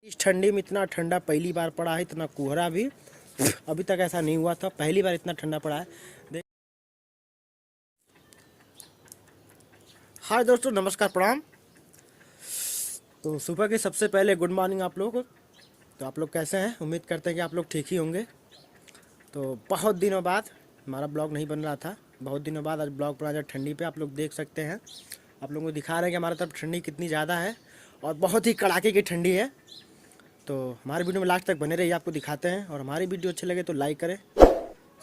इस ठंडी में इतना ठंडा पहली बार पड़ा है, इतना कोहरा भी अभी तक ऐसा नहीं हुआ था। पहली बार इतना ठंडा पड़ा है। हाय दोस्तों, नमस्कार, प्रणाम। तो सुबह के सबसे पहले गुड मॉर्निंग आप लोग। तो आप लोग कैसे हैं? उम्मीद करते हैं कि आप लोग ठीक ही होंगे। तो बहुत दिनों बाद हमारा ब्लॉग नहीं बन रहा था। बहुत दिनों बाद आज ब्लॉग बना। ठंडी पे आप लोग देख सकते हैं, आप लोगों को दिखा रहे हैं कि हमारे तरफ ठंडी कितनी ज़्यादा है और बहुत ही कड़ाके की ठंडी है। तो हमारे वीडियो में लास्ट तक बने रहिए, आपको दिखाते हैं। और हमारी वीडियो अच्छी लगे तो लाइक करें,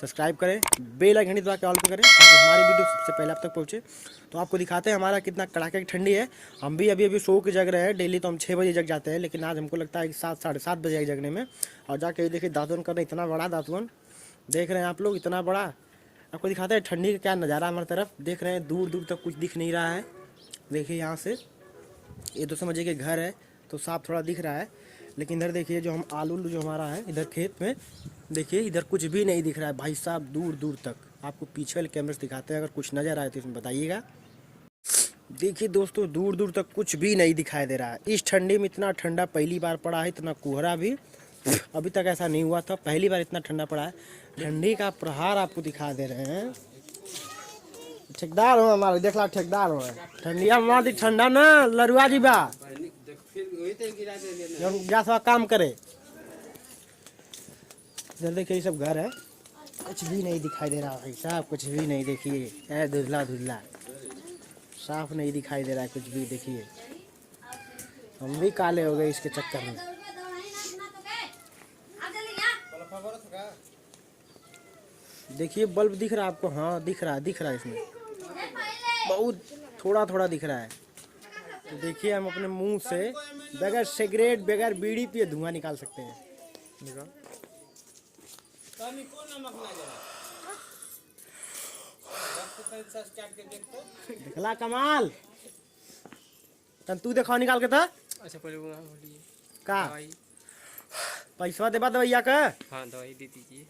सब्सक्राइब करें, बेल आइकन दबा के ऑल पे करें ताकि हमारी वीडियो सबसे पहले आप तक पहुंचे। तो आपको दिखाते हैं हमारा कितना कड़ाके की ठंडी है। हम भी अभी सो के जग रहे हैं। डेली तो हम 6 बजे जग जाते हैं, लेकिन आज हमको लगता है कि 7 साढ़े 7 बजे जगने में। और जाके देखिए दातुन कर रहे, इतना बड़ा दातुन देख रहे हैं आप लोग, इतना बड़ा। आपको दिखाते हैं ठंडी का क्या नज़ारा हमारी तरफ। देख रहे हैं दूर दूर तक कुछ दिख नहीं रहा है। देखिए यहाँ से ये तो समझिए कि घर है तो साफ थोड़ा दिख रहा है, लेकिन इधर देखिए जो हम आलू जो हमारा है इधर खेत में, देखिए इधर कुछ भी नहीं दिख रहा है भाई साहब, दूर दूर तक। आपको पीछे वाले कैमरे से दिखाते हैं, अगर कुछ नज़र आए तो इसमें बताइएगा। देखिए दोस्तों, दूर दूर तक कुछ भी नहीं दिखाई दे रहा है। इस ठंडी में इतना ठंडा पहली बार पड़ा है, इतना कोहरा भी अभी तक ऐसा नहीं हुआ था। पहली बार इतना ठंडा पड़ा है। ठंडी का प्रहार आपको दिखा दे रहे हैं। ठेकेदार हो हमारे, देख ला ठेकेदार हो ठंडिया मार ठंडा ना लरुआ जी बा थोड़ा काम करे। इधर देखिए सब घर है, कुछ भी नहीं दिखाई दे रहा भाई साहब, कुछ भी नहीं। देखिए है धुंधला धुंधला, साफ नहीं दिखाई दे रहा है कुछ भी। देखिए हम भी काले हो गए इसके चक्कर में। देखिए बल्ब दिख रहा है आपको? हाँ दिख रहा है इसमें बहुत थोड़ा थोड़ा दिख रहा है। तो देखिए हम अपने मुंह से बगैर सिगरेट बगैर बीड़ी पिए धुआं निकाल सकते हैं। देखला कमाल, तन तू देखा निकाल के था। अच्छा पहले का पैसा देबा दवाइया का? हाँ दवाई दे दीजिए।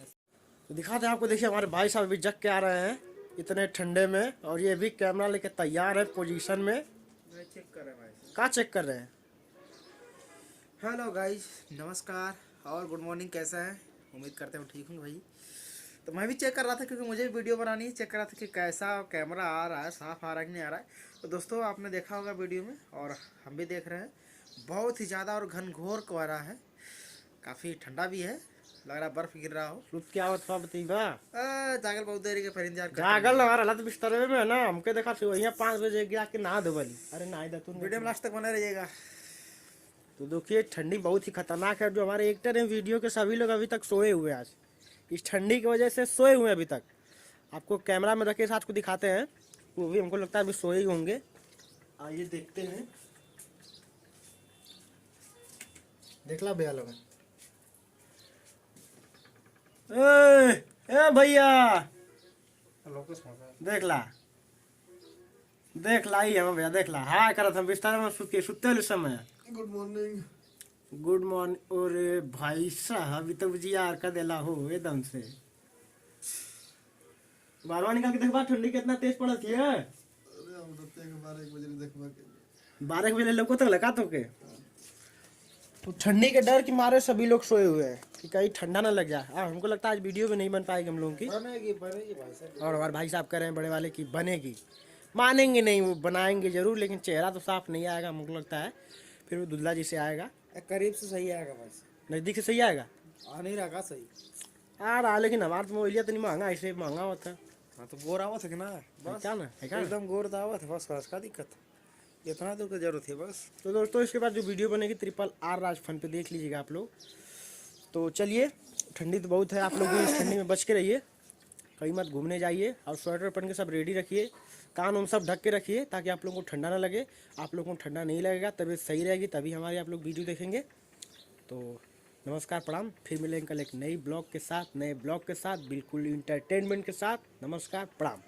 तो दिखाते हैं आपको। देखिए हमारे भाई साहब अभी जग के आ रहे हैं इतने ठंडे में, और ये भी कैमरा लेके तैयार है पोजीशन में। चेक कर रहे हैं भाई। क्या चेक कर रहे हैं? हेलो गाइस, नमस्कार और गुड मॉर्निंग। कैसा है? उम्मीद करते हैं ठीक हूँ भाई। तो मैं भी चेक कर रहा था क्योंकि मुझे भी वीडियो बनानी है। चेक कर रहा था कि कैसा कैमरा आ रहा है, साफ आ रहा है कि नहीं आ रहा है। तो दोस्तों आपने देखा होगा वीडियो में, और हम भी देख रहे हैं, बहुत ही ज़्यादा और घनघोर कोहरा है। काफ़ी ठंडा भी है, लग रहा बर्फ गिर रहा हो। रुक क्या होता बताइबा? जागल बहुत देरी के फिर इंतजार जागल हमारा हालत बिस्तर में है ना। हमके देखा वही 5 बजे गया कि नहा धोबली। अरे नहा दे तू। वीडियो में लास्ट तक बने रहिएगा। तो देखिए ठंडी बहुत ही खतरनाक है। जो हमारे एक्टर हैं वीडियो के, सभी लोग अभी तक सोए हुए हैं। आज इस ठंडी की वजह से सोए हुए हैं अभी तक। आपको कैमरा में रखे साथ को दिखाते हैं, वो भी हमको लगता है अभी सोए ही होंगे। आइए देखते हैं। देख ला भैया लोग, ए भैया देख ला ही हम भैया, देख ला हाँ करत हम बिस्तर में सुते वाले समय। Good morning. Good morning. अरे भाई साहब अभी तो यार का देला हो एकदम से। बारवा निकाल के देखबा ठंडी कितना तेज पड़त है। 12 बजे लोग तक लगा तो के। तो ठंडी के डर के मारे सभी लोग सोए हुए हैं कि कहीं ठंडा ना लग जाए। हमको लगता है आज वीडियो भी नहीं बन पाएगी हम लोगों की। बनेगी भाई साहब। और हमारे भाई साहब कह रहे हैं बड़े वाले की बनेगी। मानेंगे नहीं, वो बनाएंगे जरूर, लेकिन चेहरा तो साफ नहीं आएगा हमको लगता है। फिर वो दुल्ला जी से आएगा, करीब से सही आएगा भाई, नज़दीक से सही आएगा। आ नहीं रहा सही आ रहा, लेकिन हमारा तो मोबाइल तो नहीं महंगा, ऐसे महंगा होता है। हाँ तो गोर आवत है कि ना, बस क्या ना है क्या? एकदम गोर तो आवत है, बस बस का दिक्कत इतना दूर की जरूरत है बस। तो दोस्तों इसके बाद जो वीडियो बनेगी RRR राज फन पे देख लीजिएगा आप लोग। तो चलिए, ठंडी तो बहुत है, आप लोग भी इस ठंडी में बच के रहिए, कहीं मत घूमने जाइए, और स्वेटर पहन के सब रेडी रखिए, कान उन सब ढक के रखिए ताकि आप लोगों को ठंडा ना लगे। आप लोगों को ठंडा नहीं लगेगा, तबीयत सही रहेगी, तभी हमारी आप लोग वीडियो देखेंगे। तो नमस्कार, प्रणाम। फिर मिलेंगे कल एक नई ब्लॉग के साथ, नए ब्लॉग के साथ, बिल्कुल इंटरटेनमेंट के साथ। नमस्कार, प्रणाम।